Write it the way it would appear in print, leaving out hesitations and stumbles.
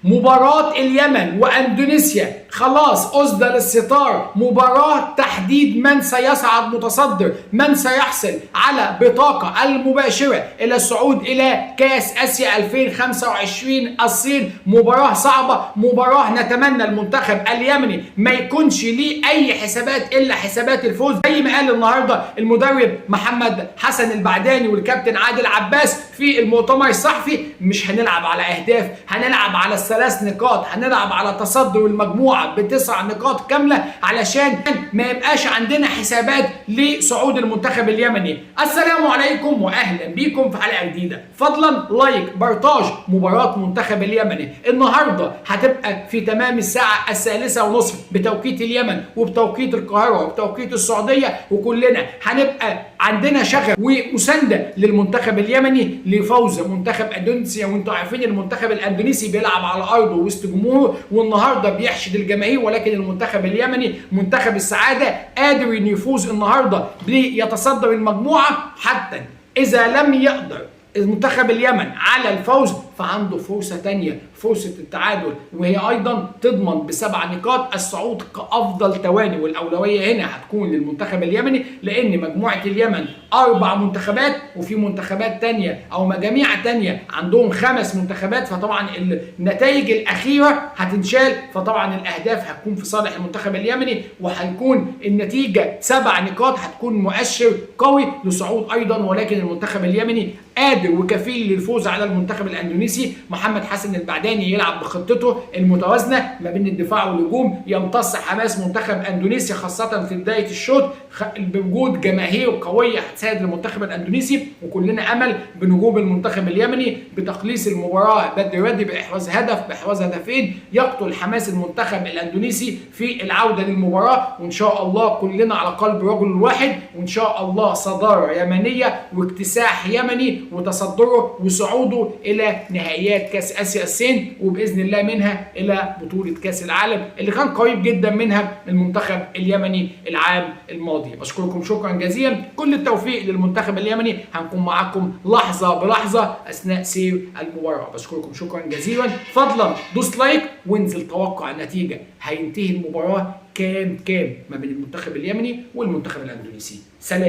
مباراة اليمن واندونيسيا خلاص أصدر الستار، مباراة تحديد من سيصعد متصدر، من سيحصل على بطاقة المباشرة إلى الصعود إلى كأس آسيا 2025 الصين. مباراة صعبة، مباراة نتمنى المنتخب اليمني ما يكونش ليه أي حسابات إلا حسابات الفوز. زي ما قال النهاردة المدرب محمد حسن البعداني والكابتن عادل عباس في المؤتمر الصحفي، مش هنلعب على أهداف، هنلعب على الثلاث نقاط، هنلعب على تصدر المجموعة ب9 نقاط كاملة علشان ما يبقاش عندنا حسابات لصعود المنتخب اليمني. السلام عليكم واهلا بيكم في حلقة جديدة. فضلا لايك بارتاج مباراة منتخب اليمني النهاردة هتبقى في تمام الساعة 1:30 بتوقيت اليمن وبتوقيت القاهرة وبتوقيت السعودية، وكلنا هنبقى عندنا شغف ومساندة للمنتخب اليمني لفوز منتخب اندونيسيا. وانتم عارفين المنتخب الاندونيسي بيلعب على ارضه وسط جمهوره والنهارده بيحشد الجماهير، ولكن المنتخب اليمني منتخب السعادة قادر انه يفوز النهارده ليتصدر المجموعة. حتى اذا لم يقدر المنتخب اليمن على الفوز فعنده فرصة تانية، فرصة التعادل، وهي أيضا تضمن ب7 نقاط الصعود كأفضل تواني. والأولوية هنا هتكون للمنتخب اليمني لأن مجموعة اليمن 4 منتخبات وفي منتخبات تانية أو مجاميع تانية عندهم 5 منتخبات، فطبعا النتائج الأخيرة هتنشال، فطبعا الأهداف هتكون في صالح المنتخب اليمني وهيكون النتيجة 7 نقاط، هتكون مؤشر قوي لصعود أيضا. ولكن المنتخب اليمني قادر وكفيل للفوز على المنتخب الاندونيسي. محمد حسن البعداني يلعب بخطته المتوازنه ما بين الدفاع والهجوم، يمتص حماس منتخب اندونيسيا خاصه في بدايه الشوط بوجود جماهير قويه هتساعد المنتخب الاندونيسي. وكلنا امل بنجوم المنتخب اليمني بتقليص المباراه بدري بدري باحراز هدف باحراز هدفين يقتل حماس المنتخب الاندونيسي في العوده للمباراه. وان شاء الله كلنا على قلب رجل واحد، وان شاء الله صداره يمنيه واكتساح يمني وتصدره وصعوده الى نهائيات كاس اسيا الصين، وباذن الله منها الى بطوله كاس العالم اللي كان قريب جدا منها المنتخب اليمني العام الماضي. بشكركم شكرا جزيلا، كل التوفيق للمنتخب اليمني، هنكون معاكم لحظه بلحظه اثناء سير المباراه. بشكركم شكرا جزيلا، فضلا دوس لايك وانزل توقع النتيجه، هينتهي المباراه كام ما بين المنتخب اليمني والمنتخب الاندونيسي. سلام.